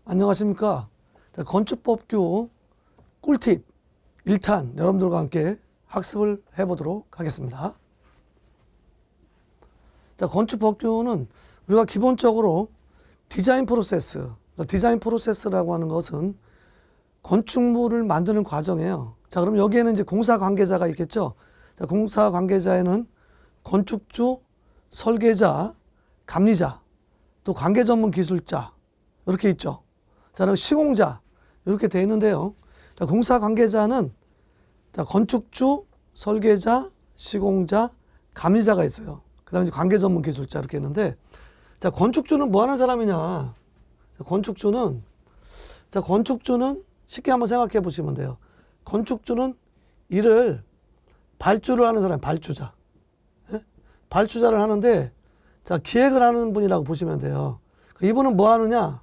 안녕하십니까. 자, 건축법규 꿀팁 1탄 여러분들과 함께 학습을 해보도록 하겠습니다. 자, 건축법규는 우리가 기본적으로 디자인 프로세스라고 하는 것은 건축물을 만드는 과정이에요. 자, 그럼 여기에는 이제 공사 관계자가 있겠죠. 자, 공사 관계자에는 건축주, 설계자, 감리자, 또 관계 전문 기술자 이렇게 있죠. 자, 그럼 시공자 이렇게 되어 있는데요. 자, 공사 관계자는 자, 건축주, 설계자, 시공자, 감리자가 있어요. 그 다음에 관계 전문 기술자 이렇게 있는데, 자, 건축주는 뭐 하는 사람이냐? 자, 건축주는 쉽게 한번 생각해 보시면 돼요. 건축주는 일을 발주를 하는 사람, 발주자. 예? 발주자를 하는데, 자, 기획을 하는 분이라고 보시면 돼요. 이분은 뭐 하느냐?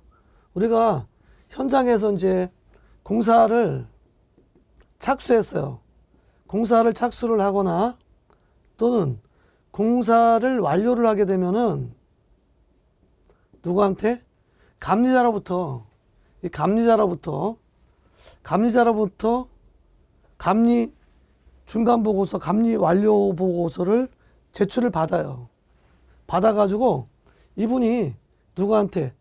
우리가 현장에서 이제 공사를 착수했어요. 공사를 착수를 하거나 또는 공사를 완료를 하게 되면은 누구한테? 감리자로부터 감리 중간 보고서, 감리 완료 보고서를 제출을 받아요. 받아가지고 이분이 누구한테?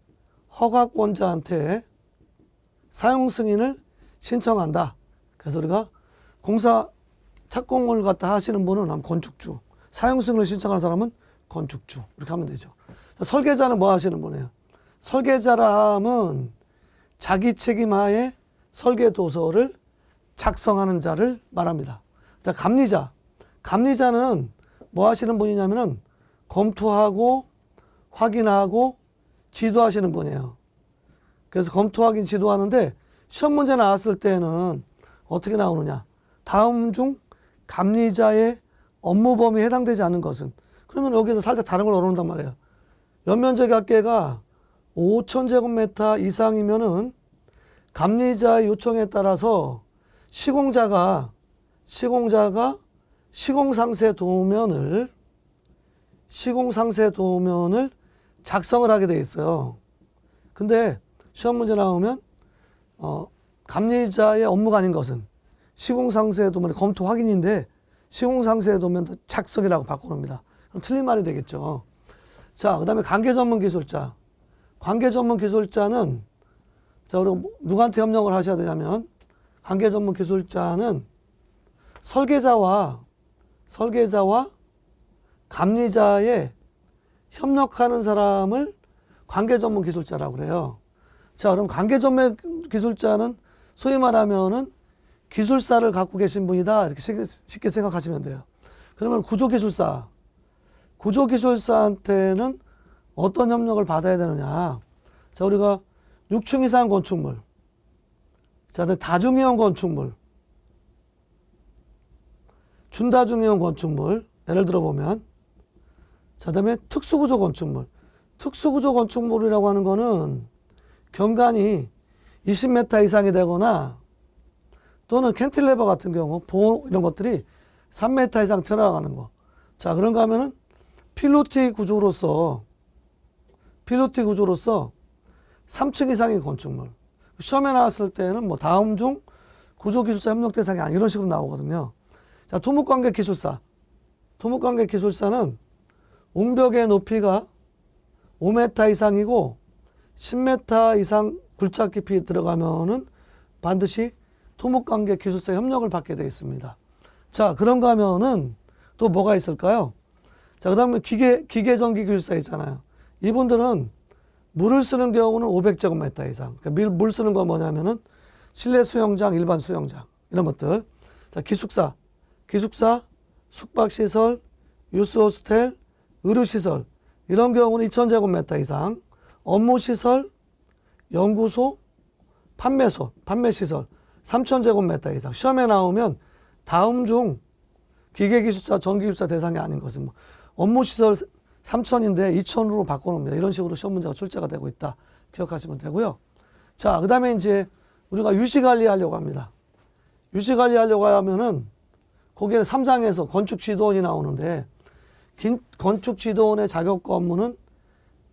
허가권자한테 사용 승인을 신청한다. 그래서 우리가 공사 착공을 갖다 하시는 분은 건축주, 사용 승인을 신청하는 사람은 건축주 이렇게 하면 되죠. 설계자는 뭐 하시는 분이에요? 설계자라 함은 자기 책임하에 설계 도서를 작성하는 자를 말합니다. 자, 감리자는 뭐 하시는 분이냐면은 검토하고 확인하고 지도하시는 분이에요. 그래서 검토, 확인, 지도하는데 시험 문제 나왔을 때는 어떻게 나오느냐? 다음 중 감리자의 업무 범위에 해당되지 않는 것은? 그러면 여기서 살짝 다른 걸 얻어온단 말이에요. 연면적 합계가 5,000제곱미터 이상이면은 감리자의 요청에 따라서 시공자가 시공상세 도면을 작성을 하게 돼 있어요. 근데 시험 문제 나오면 감리자의 업무가 아닌 것은 시공상세 도면의 검토 확인인데 시공상세 도면 작성이라고 바꿔놓습니다. 그럼 틀린 말이 되겠죠. 자, 그 다음에 관계 전문 기술자. 관계 전문 기술자는 자, 우리 누구한테 협력을 하셔야 되냐면 관계 전문 기술자는 설계자와 감리자의 협력하는 사람을 관계 전문 기술자라고 그래요. 자, 그럼 관계 전문 기술자는 소위 말하면은 기술사를 갖고 계신 분이다. 이렇게 쉽게 생각하시면 돼요. 그러면 구조기술사한테는 어떤 협력을 받아야 되느냐. 자, 우리가 6층 이상 건축물, 자, 다중이용 건축물, 준다중이용 건축물, 예를 들어 보면, 자, 그다음에 특수구조 건축물이라고 하는 거는 경관이 20m 이상이 되거나 또는 캔틸레버 같은 경우, 보호 이런 것들이 3m 이상 튀어나가는 거. 자, 그런가 하면은 필로티 구조로서 3층 이상의 건축물. 시험에 나왔을 때는 뭐 다음 중 구조기술사 협력 대상이 아니 이런 식으로 나오거든요. 자, 토목관계 기술사는 옹벽의 높이가 5m 이상이고 10m 이상 굴착 깊이 들어가면은 반드시 토목관계 기술사 협력을 받게 되어 있습니다. 자, 그런가 하면은 또 뭐가 있을까요? 자, 그 다음에 기계전기 기술사 있잖아요. 이분들은 물을 쓰는 경우는 500제곱미터 이상. 그러니까 물 쓰는 건 뭐냐면은 실내 수영장, 일반 수영장 이런 것들. 자, 기숙사, 숙박시설, 유스호스텔, 의료시설 이런 경우는 2000제곱미터 이상. 업무시설, 연구소, 판매시설 3000제곱미터 이상. 시험에 나오면 다음 중 기계기술사, 전기기술사 대상이 아닌 것은 뭐 업무시설 3000인데 2000으로 바꿔놓습니다. 이런 식으로 시험 문제가 출제가 되고 있다. 기억하시면 되고요. 자, 그 다음에 이제 우리가 유지관리 하려고 합니다. 유지관리 하려고 하면은 거기에 3장에서 건축지도원이 나오는데 건축지도원의 자격과 업무는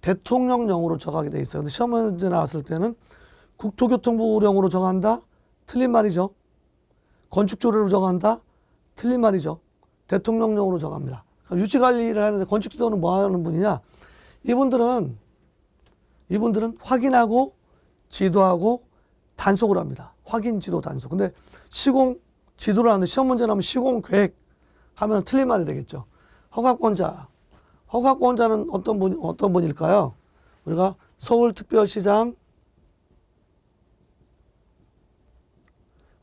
대통령령으로 정하게 돼 있어요. 근데 시험 문제 나왔을 때는 국토교통부령으로 정한다? 틀린 말이죠. 건축조례로 정한다? 틀린 말이죠. 대통령령으로 정합니다. 유지관리를 하는데 건축지도원은 뭐 하는 분이냐? 이분들은 확인하고 지도하고 단속을 합니다. 확인, 지도, 단속. 근데 시공, 지도를 하는데 시험 문제 나오면 시공 계획 하면 틀린 말이 되겠죠. 허가권자는 어떤 분일까요? 우리가 서울특별시장,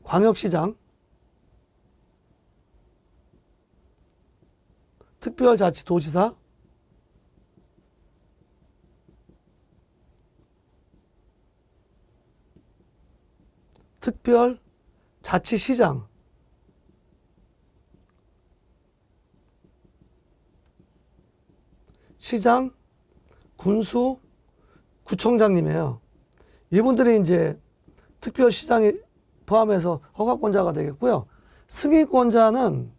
광역시장, 특별자치도지사, 특별자치시장, 시장, 군수, 구청장님이에요. 이분들이 이제 특별시장에 포함해서 허가권자가 되겠고요. 승인권자는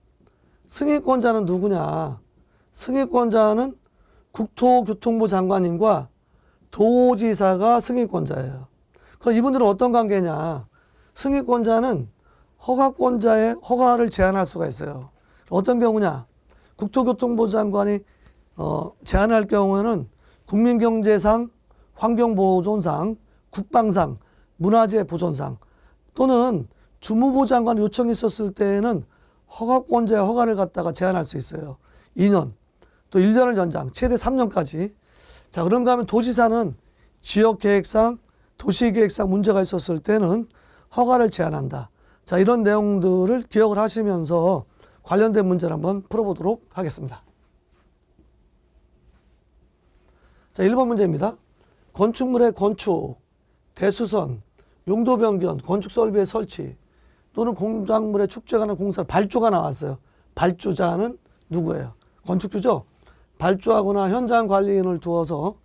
누구냐? 승인권자는 국토교통부 장관님과 도지사가 승인권자예요. 그럼 이분들은 어떤 관계냐? 승인권자는 허가권자의 허가를 제한할 수가 있어요. 어떤 경우냐? 국토교통부 장관이 제한할 경우에는 국민경제상, 환경보존상, 국방상, 문화재보존상 또는 주무부 장관 요청이 있었을 때에는 허가권자의 허가를 갖다가 제한할 수 있어요. 2년, 또 1년을 연장, 최대 3년까지. 자, 그런가 하면 도지사는 지역계획상, 도시계획상 문제가 있었을 때는 허가를 제한한다. 자, 이런 내용들을 기억을 하시면서 관련된 문제를 한번 풀어보도록 하겠습니다. 자, 1번 문제입니다. 건축물의 건축, 대수선, 용도 변경, 건축 설비의 설치 또는 공작물의 축제에 관한 공사, 발주가 나왔어요. 발주자는 누구예요? 건축주죠? 발주하거나 현장 관리인을 두어서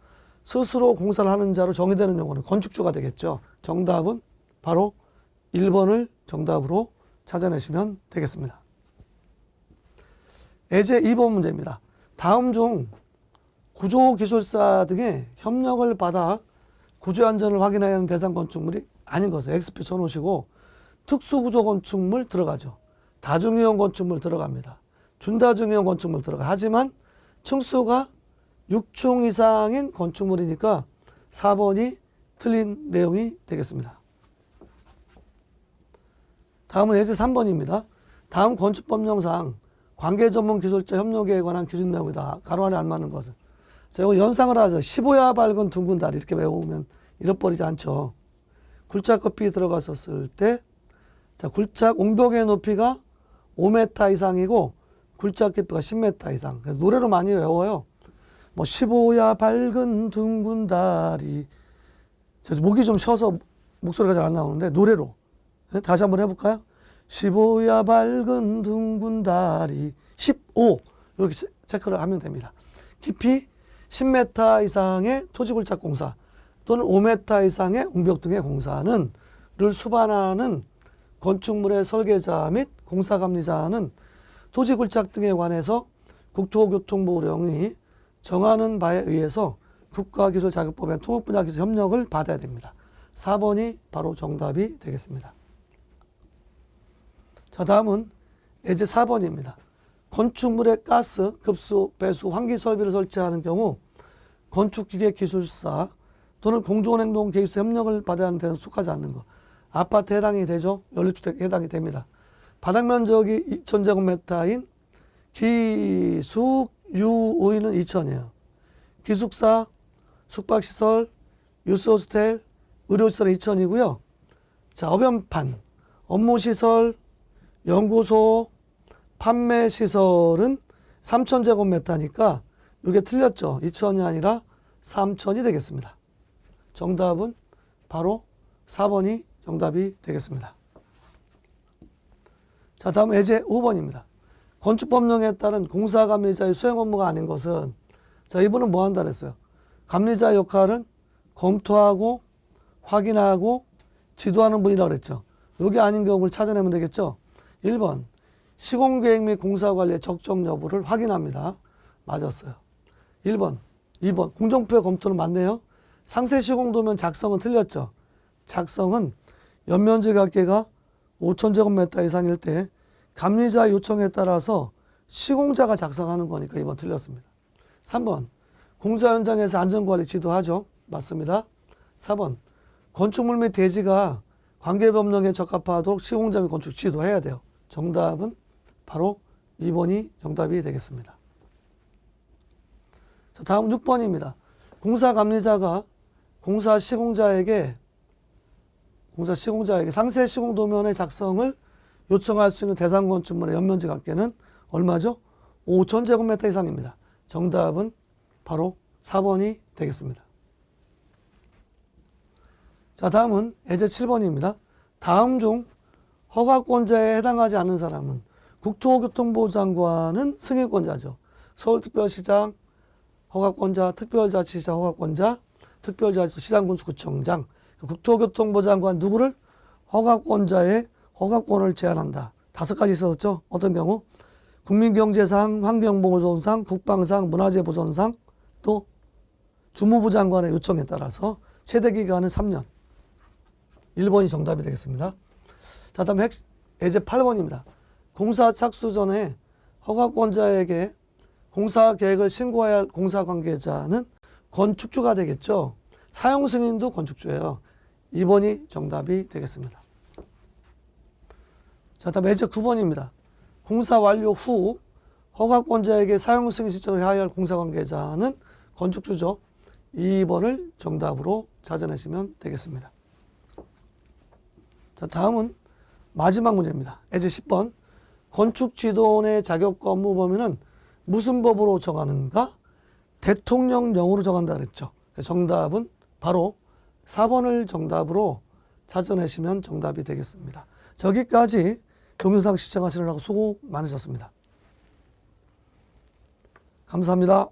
스스로 공사를 하는 자로 정의되는 용어는 건축주가 되겠죠. 정답은 바로 1번을 정답으로 찾아내시면 되겠습니다. 예제 2번 문제입니다. 다음 중 구조기술사 등의 협력을 받아 구조 안전을 확인해야 하는 대상 건축물이 아닌 것을 X표 쳐놓으시고 특수구조 건축물 들어가죠. 다중이용 건축물 들어갑니다. 준다중이용 건축물 들어가. 하지만 층수가 6층 이상인 건축물이니까 4번이 틀린 내용이 되겠습니다. 다음은 예제 3번입니다. 다음 건축법령상 관계전문기술자 협력에 관한 기준 내용이다. 가로 안에 알맞는 것은. 자, 이거 연상을 하죠. 15야 밝은 둥근 다리 이렇게 외우면 잃어버리지 않죠. 굴착급이 들어갔었을 때, 자, 굴착 옹벽의 높이가 5m 이상이고 굴착 깊이가 10m 이상. 그래서 노래로 많이 외워요. 뭐 15야 밝은 둥근 다리. 목이 좀 쉬어서 목소리가 잘 안 나오는데 노래로 다시 한번 해볼까요? 15야 밝은 둥근 다리 15 이렇게 체크를 하면 됩니다. 깊이 10m 이상의 토지굴착 공사 또는 5m 이상의 옹벽 등의 공사는 를 수반하는 건축물의 설계자 및 공사감리자는 토지굴착 등에 관해서 국토교통부령이 정하는 바에 의해서 국가기술자격법의 토목분야 기술 협력을 받아야 됩니다. 4번이 바로 정답이 되겠습니다. 자, 다음은 예제 4번입니다. 건축물에 가스, 급수, 배수, 환기 설비를 설치하는 경우 건축기계기술사 또는 공존행동 개입사 협력을 받아야 하는 데는 속하지 않는 것. 아파트 해당이 되죠. 연립주택 해당이 됩니다. 바닥면적이 2000제곱미터인 기숙유의는 2000이에요. 기숙사, 숙박시설, 유스호스텔, 의료시설은 2000이고요. 자, 업연판, 업무시설, 연구소, 판매시설은 3000제곱미터니까 이게 틀렸죠. 2000이 아니라 3000이 되겠습니다. 정답은 바로 4번이 정답이 되겠습니다. 자, 다음 예제 5번입니다. 건축법령에 따른 공사감리자의 수행 업무가 아닌 것은, 자, 이분은 뭐 한다 그랬어요? 감리자 역할은 검토하고 확인하고 지도하는 분이라고 그랬죠. 여기 아닌 경우를 찾아내면 되겠죠. 1번 시공계획 및 공사관리의 적정 여부를 확인합니다. 맞았어요. 1번, 2번 공정표의 검토는 맞네요. 상세 시공도면 작성은 틀렸죠. 작성은 연면적 합계가 5,000제곱미터 이상일 때 감리자 요청에 따라서 시공자가 작성하는 거니까 2번 틀렸습니다. 3번 공사 현장에서 안전관리 지도하죠. 맞습니다. 4번 건축물 및 대지가 관계법령에 적합하도록 시공자 및 건축 지도해야 돼요. 정답은 바로 2번이 정답이 되겠습니다. 자, 다음 6번입니다. 공사 감리자가 공사 시공자에게 상세 시공 도면의 작성을 요청할 수 있는 대상 건축물의 연면적 합계는 얼마죠? 5,000제곱미터 이상입니다. 정답은 바로 4번이 되겠습니다. 자, 다음은 예제 7번입니다. 다음 중 허가권자에 해당하지 않는 사람은 국토교통부 장관은 승인권자죠. 서울특별시장 허가권자, 특별자치시장 허가권자, 특별자치시장군수구청장, 국토교통부 장관 누구를 허가권자의 허가권을 제한한다. 5가지 있었죠. 어떤 경우? 국민경제상, 환경보호조건상, 국방상, 문화재보존상, 또 주무부 장관의 요청에 따라서 최대 기간은 3년. 1번이 정답이 되겠습니다. 자, 다음 예제 8번입니다. 공사 착수 전에 허가권자에게 공사 계획을 신고해야 할 공사 관계자는 건축주가 되겠죠. 사용 승인도 건축주예요. 2번이 정답이 되겠습니다. 자, 다음 예제 9번입니다. 공사 완료 후 허가권자에게 사용 승인 신청을 해야 할 공사 관계자는 건축주죠. 2번을 정답으로 찾아내시면 되겠습니다. 자, 다음은 마지막 문제입니다. 예제 10번. 건축지도원의 자격 업무 범위는 무슨 법으로 정하는가? 대통령령으로 정한다 그랬죠. 정답은 바로 4번을 정답으로 찾아내시면 정답이 되겠습니다. 저기까지 동영상 시청하시느라고 수고 많으셨습니다. 감사합니다.